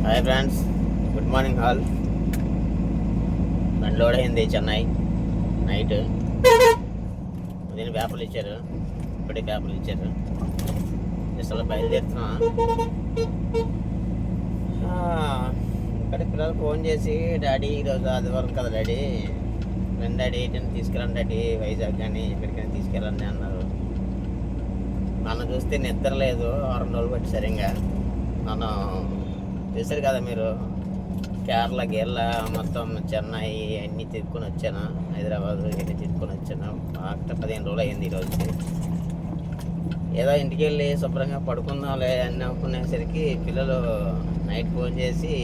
Hi friends, good morning all. బండి load అయింది Chennai night. ఉదయం పేపర్లు ఇచ్చారు, ఇప్పుడే పేపర్లు ఇచ్చారు. అసలు బయలుదేరుతున్నా. ఇక్కడ పిల్లలు ఫోన్ చేసి, డాడీ ఈరోజు ఆదివారం కదా డాడీ, రండి డాడీ ఏంటని తీసుకెళ్ళండి డాడీ, వైజాగ్ కానీ ఎక్కడికైనా తీసుకెళ్ళండి అన్నారు. మనం చూస్తే నిద్ర లేదు, 6 రోజులు బట్టి సరిగ్గా. మనం చూసారు కదా మీరు, కేరళ మొత్తం చెన్నై అన్నీ తిరుక్కొని వచ్చాను, హైదరాబాద్ ఇవన్నీ తిరుక్కొని వచ్చాను. 15 రోజులు అయింది ఈరోజు. ఏదో ఇంటికి వెళ్ళి శుభ్రంగా పడుకుందాంలే అని అనుకునేసరికి పిల్లలు నైట్ ఫోన్ చేసి,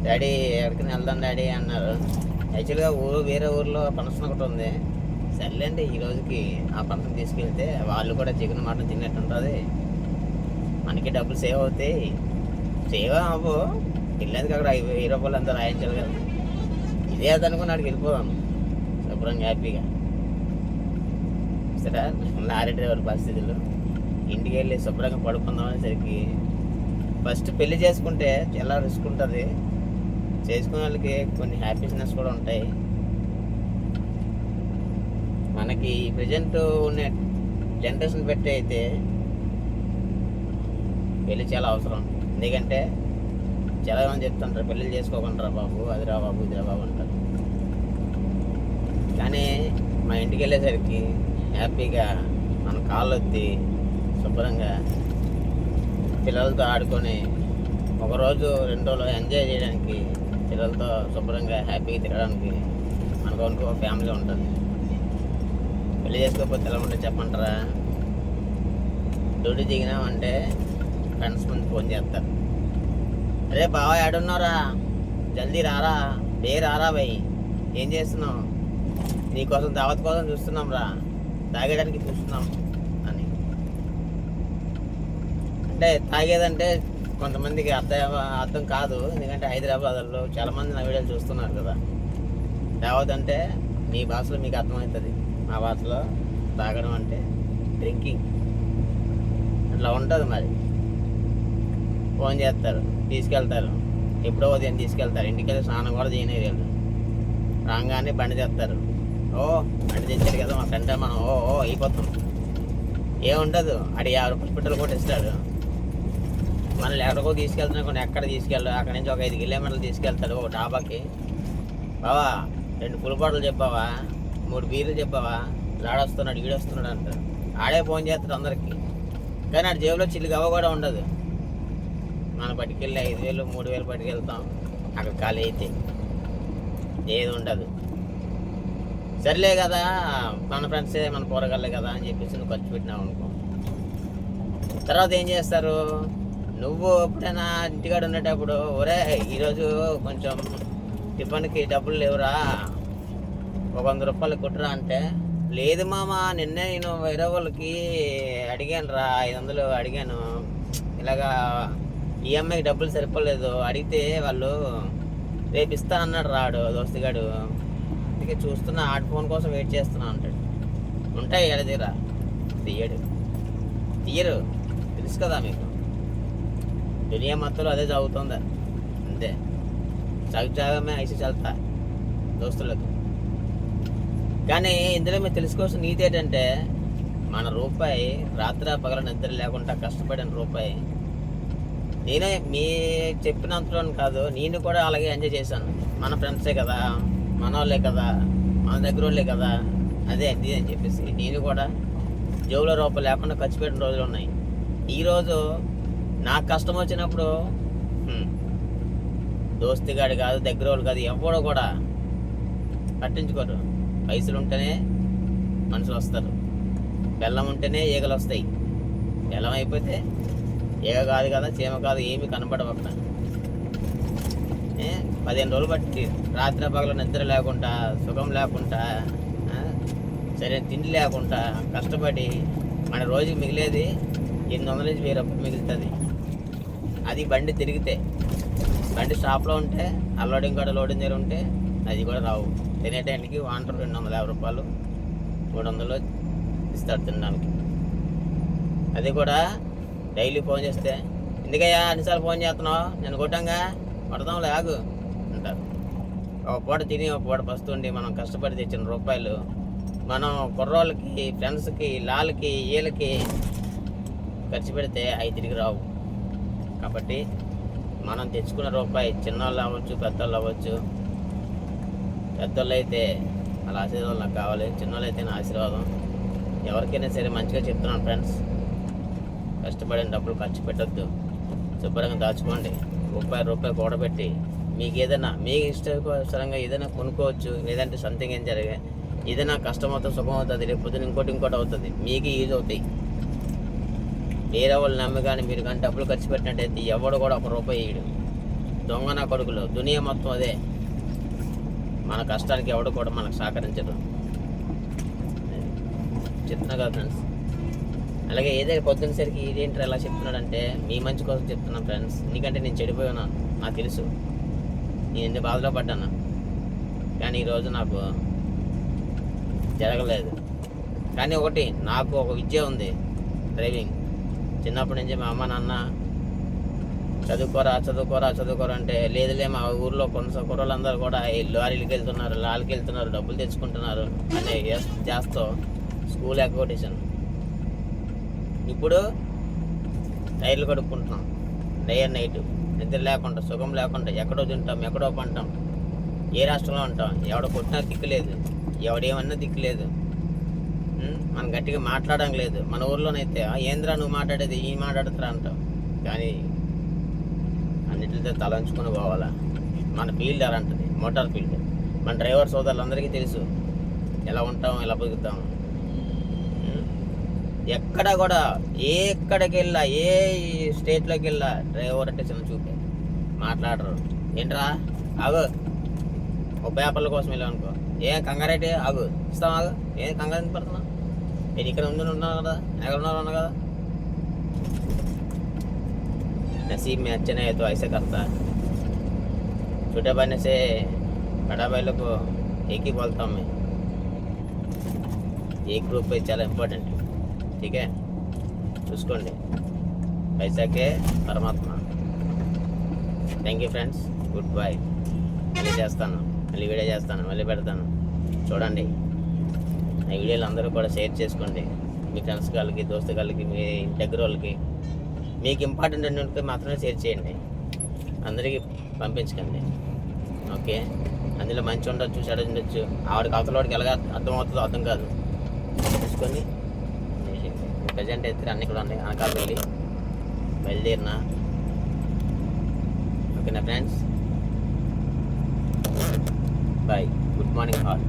డాడీ ఎక్కడికైనా వెళ్దాం డాడీ అన్నారు. యాక్చువల్గా వేరే ఊర్లో ఫంక్షన్ ఒకటి ఉంది. సర్లేండి ఈ రోజుకి ఆ ఫంక్షన్ తీసుకెళ్తే వాళ్ళు కూడా చికెన్ మటన్ తిన్నట్టు ఉంటుంది, మనకి డబ్బులు సేవ్ అవుతాయి. సేవ్ అవ్వు, వెళ్ళేందుకు అక్కడ 1000 రూపాయలు అంతా రాయించాలి కదా. ఇదే అనుకుని అక్కడికి వెళ్ళిపోదాం శుభ్రంగా హ్యాపీగా. సరే లారీ డ్రైవర్ పరిస్థితులు, ఇంటికి వెళ్ళి శుభ్రంగా పడుకుందాం అనేసరికి, ఫస్ట్ పెళ్లి చేసుకుంటే చాలా రిస్క్ ఉంటుంది, చేసుకునే వాళ్ళకి కొన్ని హ్యాపీనెస్ కూడా ఉంటాయి. మనకి ప్రజెంట్ ఉన్న జనరేషన్ పెట్టి అయితే పెళ్ళి చాలా అవసరం. ఎందుకంటే చాలామంది చెప్తుంటారు, పెళ్ళిళ్ళు చేసుకోకుండా బాబు, అదిరా బాబు ఇదిరా బాబు అంటారు. కానీ మా ఇంటికి వెళ్ళేసరికి హ్యాపీగా మన కాళ్ళు వచ్చి శుభ్రంగా పిల్లలతో ఆడుకొని, ఒకరోజు 2 రోజులు ఎంజాయ్ చేయడానికి, పిల్లలతో శుభ్రంగా హ్యాపీగా తిరగడానికి మనకు ఇంకో ఫ్యామిలీ ఉంటుంది. పెళ్లి చేసుకోకపోతే ఎలా ఉంటే చెప్పంటారా? డ్యూటీ దిగినామంటే ఫ్రెండ్స్ ముందు ఫోన్ చేస్తారు, అరే బావ ఏడున్నారా, జల్దీ రారా, రారా భయ్, ఏం చేస్తున్నావు, నీకోసం దావత్ కోసం చూస్తున్నాం రా, తాగేయడానికి చూస్తున్నాం అని. అంటే తాగేదంటే కొంతమందికి అర్థం కాదు, ఎందుకంటే హైదరాబాద్లో చాలామంది నా వీడియోలు చూస్తున్నారు కదా. దావత్ అంటే మీ భాషలో మీకు అర్థమవుతుంది, మా భాషలో తాగడం అంటే డ్రింకింగ్ అట్లా ఉంటుంది. మరి ఫోన్ చేస్తారు, తీసుకెళ్తారు, ఎప్పుడో ఉదయం తీసుకెళ్తారు, ఇంటికి వెళ్ళి స్నానం కూడా చేయలేరు. రాగానే బండి తెస్తారు, ఓ బండి తెచ్చారు కదా మా ఫ్రెండ్, మనం ఓ అయిపోతాం. ఏముండదు, అడి 50 రూపాయలు పెట్రోల్ కూడా ఇస్తాడు. మనల్ని ఎక్కడికో తీసుకెళ్తున్నా, ఎక్కడ తీసుకెళ్ళు, అక్కడి నుంచి ఒక 5 కిలోమీటర్లు తీసుకెళ్తాడు ఒక డాబాకి. బావా 2 పుల్ బాటలు చెప్పావా, 3 బీర్లు చెప్పావా, లాడొస్తున్నాడు ఈడొస్తున్నాడు అంటారు. ఆడే ఫోన్ చేస్తాడు అందరికి, కానీ ఆడ జేబులో చిల్లి గవ్వ కూడా ఉండదు. మనం పట్టుకెళ్ళి 5000 3000 పట్టుకెళ్తాం, అక్కడ ఖాళీ అయితే ఏది ఉండదు. సర్లే కదా, మన ఫ్రెండ్సే మన పోరగాళ్ళే కదా అని చెప్పేసి నువ్వు ఖర్చు పెట్టినావు అనుకో. తర్వాత ఏం చేస్తారు, నువ్వు ఎప్పుడైనా ఇంటికాడ ఉండేటప్పుడు, ఒరే ఈరోజు కొంచెం టిఫిన్కి డబ్బులు లేవురా, ఒక 100 రూపాయలు కుట్టరా అంటే, లేదు మామ నిన్నే నేను వేరే వాళ్ళకి అడిగాను రా, 500 అడిగాను, ఇలాగా ఈఎంఐకి డబ్బులు సరిపోలేదు, అడిగితే వాళ్ళు రేపు ఇస్తా అన్నాడు రాడు దోస్తుగాడు, అందుకే చూస్తున్నా, ఆడి ఫోన్ కోసం వెయిట్ చేస్తున్నా అంటాడు. ఉంటాయి ఎడదీరా, తీయరు, తెలుసు కదా మీకు. దునియా మొత్తంలో అదే చదువుతుందా, అంతే. సగమే ఐసి చల్తా దోస్తులకు. కానీ ఇందులో మీరు తెలుసుకోవాల్సిన నీతి ఏంటంటే, మన రూపాయి రాత్రి పగల నిద్ర లేకుండా కష్టపడిన రూపాయి, నేనే మీ చెప్పినంతలో కాదు, నేను కూడా అలాగే ఎంజాయ్ చేశాను. మన ఫ్రెండ్సే కదా, మన వాళ్ళే కదా, మన దగ్గర వాళ్ళే కదా, అదే అది అని చెప్పేసి నేను కూడా జేబులో రూపాయలు లేకుండా ఖర్చు పెట్టిన రోజులు ఉన్నాయి. ఈరోజు నాకు కష్టం వచ్చినప్పుడు దోస్తుగాడు కాదు, దగ్గర వాళ్ళు కాదు, ఎవడో కూడా పట్టించుకోరు. పైసలు ఉంటేనే మనుషులు వస్తారు, బెల్లం ఉంటేనే ఈగలు వస్తాయి. బెల్లం అయిపోతే ఈగ కాదు కదా, చీమ కాదు, ఏమి కనపడవక్క. 15 రోజులు బట్టి రాత్రి పగలు నిద్ర లేకుండా, సుఖం లేకుండా, సరైన తిండి లేకుండా కష్టపడి మన రోజుకి మిగిలేది 800 నుంచి 1000 రూపాయలు మిగులుతుంది. అది బండి తిరిగితే. బండి షాప్లో ఉంటే, అన్లోడింగ్ కూడా లోడింగ్ దగ్గర ఉంటే అది కూడా రావు. తినే టైంకి వాంటర్ 250 రూపాయలు 300 ఇస్తాడు తినడానికి. అది కూడా డైలీ ఫోన్ చేస్తే ఎందుకయ్యా అన్నిసార్లు ఫోన్ చేస్తున్నావు, నేను కొట్టంగా కొడతాంలే ఆగు అంటారు. ఒక పూట తిని ఒక పూట పస్తుండి మనం కష్టపడి తెచ్చిన రూపాయలు మనం కుర్రోళ్ళకి, ఫ్రెండ్స్కి, లాలకి, వీళ్ళకి ఖర్చు పెడితే అవి తిరిగి రావు. కాబట్టి మనం తెచ్చుకున్న రూపాయి చిన్నవాళ్ళు అవ్వచ్చు, పెద్దవాళ్ళు అవ్వచ్చు. పెద్దోళ్ళు అయితే వాళ్ళ ఆశీర్వాదం నాకు కావాలి, చిన్నవాళ్ళు అయితే నా ఆశీర్వాదం. ఎవరికైనా సరే మంచిగా చెప్తున్నాను ఫ్రెండ్స్, కష్టపడిన డబ్బులు ఖర్చు పెట్టద్దు, శుభ్రంగా దాచుకోండి. రూపాయి కూడబెట్టి మీకు ఏదైనా మీకు ఇష్టకరంగా ఏదైనా కొనుక్కోవచ్చు. లేదంటే సంథింగ్ ఏం జరిగే ఏదైనా కష్టం అవుతుంది, సుఖం అవుతుంది, రేపు పొద్దున ఇంకోటి అవుతుంది, మీకు యూజ్ అవుతాయి. వేరే వాళ్ళు నమ్మి కానీ మీరు కానీ డబ్బులు ఖర్చు పెట్టినట్టయితే ఎవడు కూడా ₹1 ఇయ్యడు. దొంగ నా కొడుకులు దునియా మొత్తం అదే. మన కష్టానికి ఎవడు కూడా మనకు సహకరించదు. చెప్తున్నా కదా ఫ్రెండ్స్. అలాగే ఏదైనా పొద్దున్నసరికి ఇదేంటి ఎలా చెప్తున్నాడంటే మీ మంచి కోసం చెప్తున్నా ఫ్రెండ్స్. ఎందుకంటే నేను చెడిపోయాను, నాకు తెలుసు, నేను ఎన్ని బాధలో పడ్డాను. కానీ ఈరోజు నాకు జరగలేదు. కానీ ఒకటి, నాకు ఒక విద్య ఉంది, డ్రైవింగ్. చిన్నప్పటి నుంచి మా అమ్మ నాన్న చదువుకోరా అంటే లేదులే, మా ఊర్లో కొంత కుర్రలందరూ కూడా లారీలకి వెళ్తున్నారు, డబ్బులు తెచ్చుకుంటున్నారు అనే చేస్తూ స్కూల్ ఎగ్గొట్టేశాను. ఇప్పుడు టైర్లు కడుక్కుంటున్నాం, డే అండ్ నైట్, నిద్ర లేకుండా, సుఖం లేకుండా, ఎక్కడో తింటాం, ఎక్కడో పంటాం, ఏ రాష్ట్రంలో ఉంటాం, ఎవడ కొట్టినా దిక్కులేదు, ఎవడేమన్నా దిక్కులేదు, మనం గట్టిగా మాట్లాడడం లేదు. మన ఊర్లోనైతే ఏంద్రా నువ్వు మాట్లాడేది, ఈ మాట్లాడుతురా అంటాం. కానీ అన్నిటితో తలంచుకొని పోవాలా. మన ఫీల్డ్ ఎలా ఉంటుంది, మోటార్ ఫీల్డ్. మన డ్రైవర్ సోదరులందరికీ తెలుసు ఎలా ఉంటాం, ఎలా బతుకుతాం. ఎక్కడ కూడా ఎక్కడికి వెళ్ళా, ఏ స్టేట్లోకి వెళ్ళా డ్రైవర్ అంటే చిన్న చూపే, మాట్లాడరు. ఏంట్రా ఆగు, ఒక పేపర్ల కోసం వెళ్ళావు అనుకో, ఏం కంగారైతే ఆగు, ఇస్తాం ఆగు, ఏం కంగారు ఎందుకు పడుతున్నావు, నేను ఇక్కడ ఉన్నాను కదా, ఎక్కడ ఉన్నా కదా. नसीब में अच्छे नहीं है तो ऐसे करता है. छोटे भाई से बड़ा भाई लोग को एक ही बोलता हूँ मैं, एक ग्रुप पे చాలా ఇంపార్టెంట్. ठीक है, చూసుకోండి. पैसा के परमात्मा. Thank you friends, good bye. మళ్ళీ వీడియో చేస్తాను, మళ్ళీ పెడతాను, చూడండి. ఆ వీడియోలు అందరూ కూడా షేర్ చేసుకోండి మీ ఫ్రెండ్స్ వాళ్ళకి, దోస్తు వాళ్ళకి, మీ దగ్గర వాళ్ళకి. మీకు ఇంపార్టెంట్ అంటే మాత్రమే షేర్ చేయండి, అందరికీ పంపించకండి. ఓకే, అందులో మంచి ఉండొచ్చు, చెడు ఉండొచ్చు. ఆవిడకి అవతలవాడికి ఎలాగ అర్థమవుతుందో అర్థం కాదు. చూసుకొని ప్రజెంట్ అయితే అన్నీ కూడా ఉన్నాయి. అనకాపల్లి బయలుదేరినా. ఓకేనా friends, bye, good morning all.